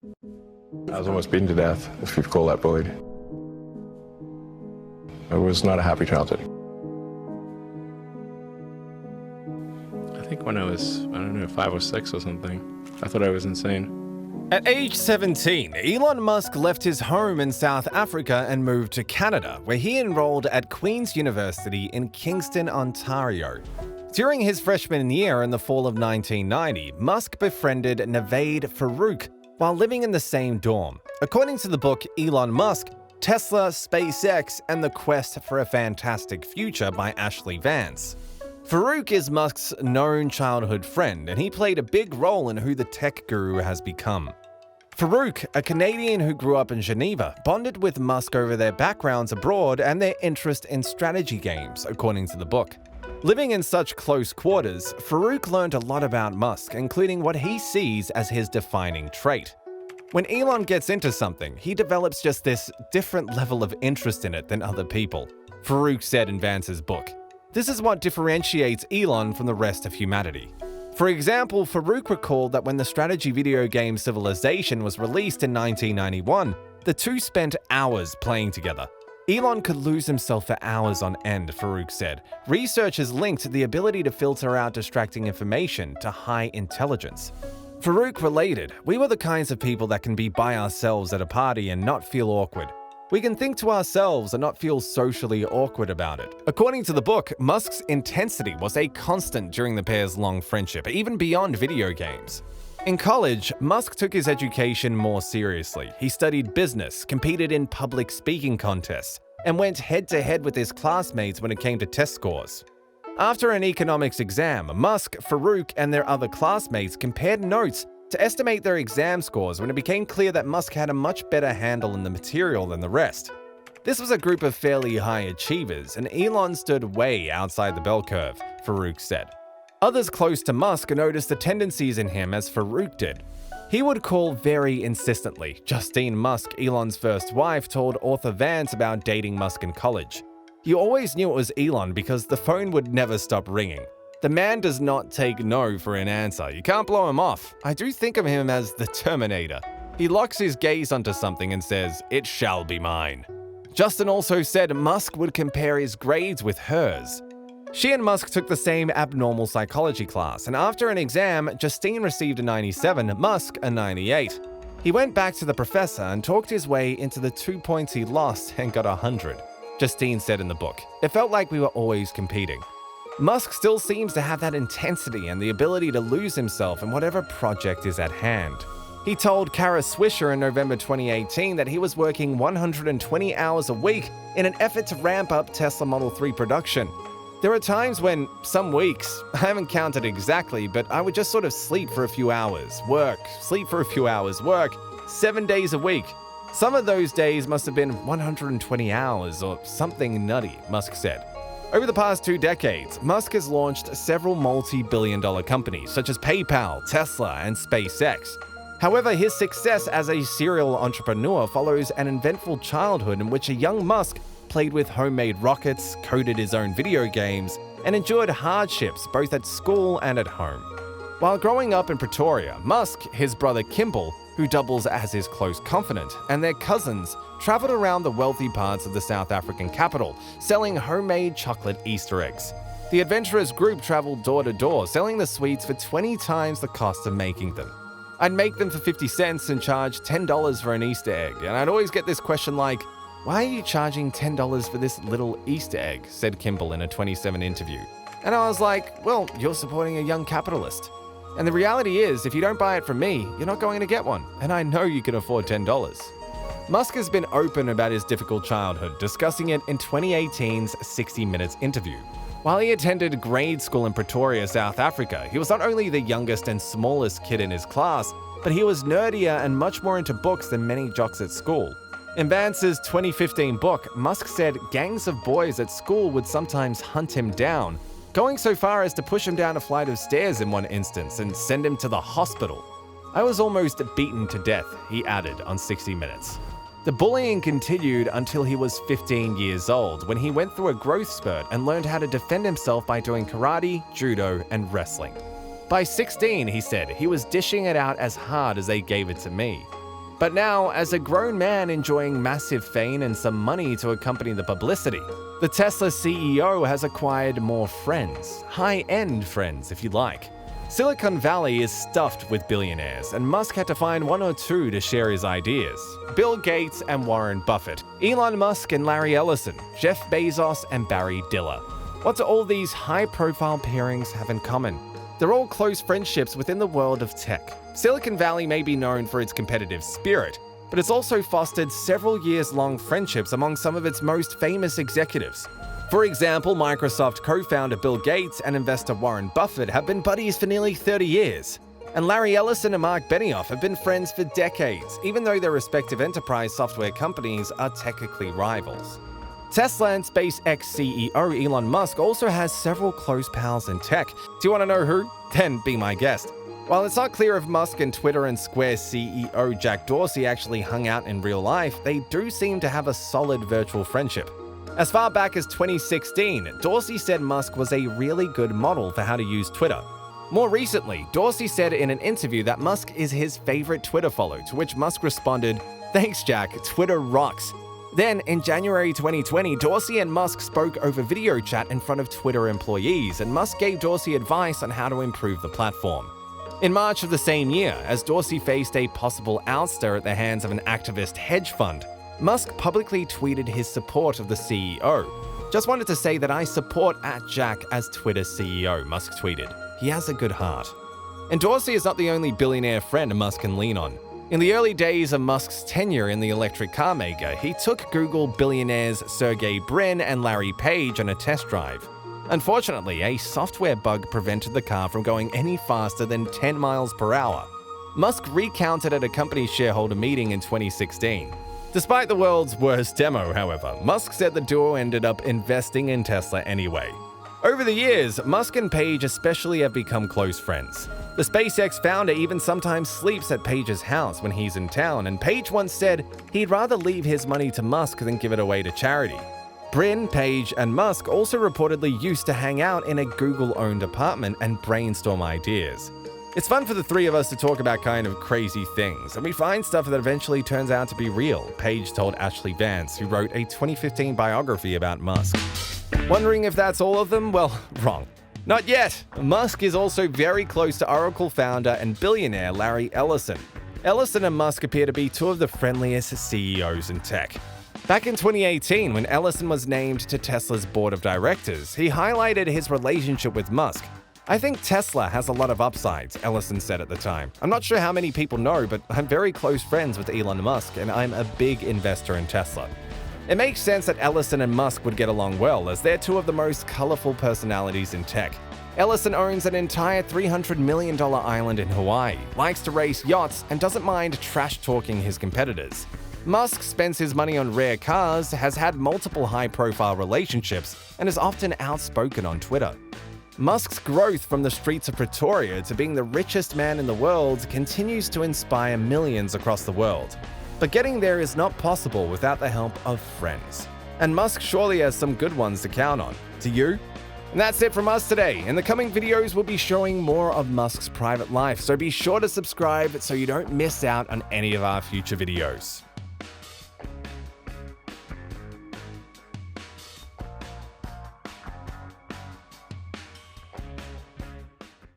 I was almost beaten to death, if you call that bullied. It was not a happy childhood. I think when I was, 5 or 6 or something, I thought I was insane. At age 17, Elon Musk left his home in South Africa and moved to Canada, where he enrolled at Queen's University in Kingston, Ontario. During his freshman year in the fall of 1990, Musk befriended Navaid Farooq while living in the same dorm. According to the book Elon Musk, Tesla, SpaceX, and the Quest for a Fantastic Future by Ashlee Vance. Farooq is Musk's known childhood friend, and he played a big role in who the tech guru has become. Farooq, a Canadian who grew up in Geneva, bonded with Musk over their backgrounds abroad and their interest in strategy games, according to the book. Living in such close quarters, Farooq learned a lot about Musk, including what he sees as his defining trait. When Elon gets into something, he develops just this different level of interest in it than other people, Farooq said in Vance's book. This is what differentiates Elon from the rest of humanity. For example, Farooq recalled that when the strategy video game Civilization was released in 1991, the two spent hours playing together. Elon could lose himself for hours on end, Farooq said. Researchers linked the ability to filter out distracting information to high intelligence. Farooq related, "We were the kinds of people that can be by ourselves at a party and not feel awkward. We can think to ourselves and not feel socially awkward about it." According to the book, Musk's intensity was a constant during the pair's long friendship, even beyond video games. In college, Musk took his education more seriously. He studied business, competed in public speaking contests, and went head-to-head with his classmates when it came to test scores. After an economics exam, Musk, Farooq, and their other classmates compared notes to estimate their exam scores when it became clear that Musk had a much better handle on the material than the rest. This was a group of fairly high achievers, and Elon stood way outside the bell curve, Farooq said. Others close to Musk noticed the tendencies in him as Farooq did. He would call very insistently. Justine Musk, Elon's first wife, told author Vance about dating Musk in college. "You always knew it was Elon because the phone would never stop ringing. The man does not take no for an answer. You can't blow him off. I do think of him as the Terminator. He locks his gaze onto something and says, 'It shall be mine.'" Justine also said Musk would compare his grades with hers. She and Musk took the same abnormal psychology class, and after an exam, Justine received a 97, Musk a 98. He went back to the professor and talked his way into the 2 points he lost and got 100. Justine said in the book, "It felt like we were always competing." Musk still seems to have that intensity and the ability to lose himself in whatever project is at hand. He told Kara Swisher in November 2018 that he was working 120 hours a week in an effort to ramp up Tesla Model 3 production. "There are times when, some weeks, I haven't counted exactly, but I would just sort of sleep for a few hours, work, sleep for a few hours, work, 7 days a week. Some of those days must have been 120 hours or something nutty," Musk said. Over the past 2 decades, Musk has launched several multi-billion-dollar companies such as PayPal, Tesla, and SpaceX. However, his success as a serial entrepreneur follows an eventful childhood in which a young Musk played with homemade rockets, coded his own video games, and endured hardships both at school and at home. While growing up in Pretoria, Musk, his brother Kimball, who doubles as his close confidant, and their cousins traveled around the wealthy parts of the South African capital, selling homemade chocolate Easter eggs. The adventurous group traveled door to door, selling the sweets for 20 times the cost of making them. "I'd make them for 50 cents and charge $10 for an Easter egg, and I'd always get this question like, 'Why are you charging $10 for this little Easter egg?' said Kimball in a 2017 interview. And I was like, well, you're supporting a young capitalist. And the reality is, if you don't buy it from me, you're not going to get one, and I know you can afford $10. Musk has been open about his difficult childhood, discussing it in 2018's 60 Minutes interview. While he attended grade school in Pretoria, South Africa, he was not only the youngest and smallest kid in his class, but he was nerdier and much more into books than many jocks at school. In Vance's 2015 book, Musk said gangs of boys at school would sometimes hunt him down, going so far as to push him down a flight of stairs in one instance and send him to the hospital. "I was almost beaten to death," he added on 60 Minutes. The bullying continued until he was 15 years old, when he went through a growth spurt and learned how to defend himself by doing karate, judo, and wrestling. By 16, he said, he was dishing it out as hard as they gave it to me. But now, as a grown man enjoying massive fame and some money to accompany the publicity, the Tesla CEO has acquired more friends, high-end friends if you like. Silicon Valley is stuffed with billionaires, and Musk had to find one or two to share his ideas. Bill Gates and Warren Buffett, Elon Musk and Larry Ellison, Jeff Bezos and Barry Diller. What do all these high-profile pairings have in common? They're all close friendships within the world of tech. Silicon Valley may be known for its competitive spirit, but it's also fostered several years-long friendships among some of its most famous executives. For example, Microsoft co-founder Bill Gates and investor Warren Buffett have been buddies for nearly 30 years. And Larry Ellison and Mark Benioff have been friends for decades, even though their respective enterprise software companies are technically rivals. Tesla and SpaceX CEO Elon Musk also has several close pals in tech. Do you want to know who? Then be my guest. While it's not clear if Musk and Twitter and Square CEO Jack Dorsey actually hung out in real life, they do seem to have a solid virtual friendship. As far back as 2016, Dorsey said Musk was a really good model for how to use Twitter. More recently, Dorsey said in an interview that Musk is his favorite Twitter follow, to which Musk responded, "Thanks, Jack, Twitter rocks." Then, in January 2020, Dorsey and Musk spoke over video chat in front of Twitter employees, and Musk gave Dorsey advice on how to improve the platform. In March of the same year, as Dorsey faced a possible ouster at the hands of an activist hedge fund, Musk publicly tweeted his support of the CEO. "Just wanted to say that I support @Jack as Twitter CEO," Musk tweeted. "He has a good heart." And Dorsey is not the only billionaire friend Musk can lean on. In the early days of Musk's tenure in the electric car maker, he took Google billionaires Sergey Brin and Larry Page on a test drive. Unfortunately, a software bug prevented the car from going any faster than 10 miles per hour. Musk recounted at a company shareholder meeting in 2016. Despite the world's worst demo, however, Musk said the duo ended up investing in Tesla anyway. Over the years, Musk and Page especially have become close friends. The SpaceX founder even sometimes sleeps at Page's house when he's in town, and Page once said he'd rather leave his money to Musk than give it away to charity. Brin, Page, and Musk also reportedly used to hang out in a Google-owned apartment and brainstorm ideas. It's fun for the three of us to talk about kind of crazy things, and we find stuff that eventually turns out to be real, Page told Ashlee Vance, who wrote a 2015 biography about Musk. Wondering if that's all of them? Well, wrong. Not yet! Musk is also very close to Oracle founder and billionaire Larry Ellison. Ellison and Musk appear to be two of the friendliest CEOs in tech. Back in 2018, when Ellison was named to Tesla's board of directors, he highlighted his relationship with Musk. "I think Tesla has a lot of upsides," Ellison said at the time. "I'm not sure how many people know, but I'm very close friends with Elon Musk, and I'm a big investor in Tesla." It makes sense that Ellison and Musk would get along well, as they're two of the most colorful personalities in tech. Ellison owns an entire $300 million island in Hawaii, likes to race yachts, and doesn't mind trash-talking his competitors. Musk spends his money on rare cars, has had multiple high-profile relationships, and is often outspoken on Twitter. Musk's growth from the streets of Pretoria to being the richest man in the world continues to inspire millions across the world. But getting there is not possible without the help of friends. And Musk surely has some good ones to count on. Do you? And that's it from us today. In the coming videos, we'll be showing more of Musk's private life, so be sure to subscribe so you don't miss out on any of our future videos.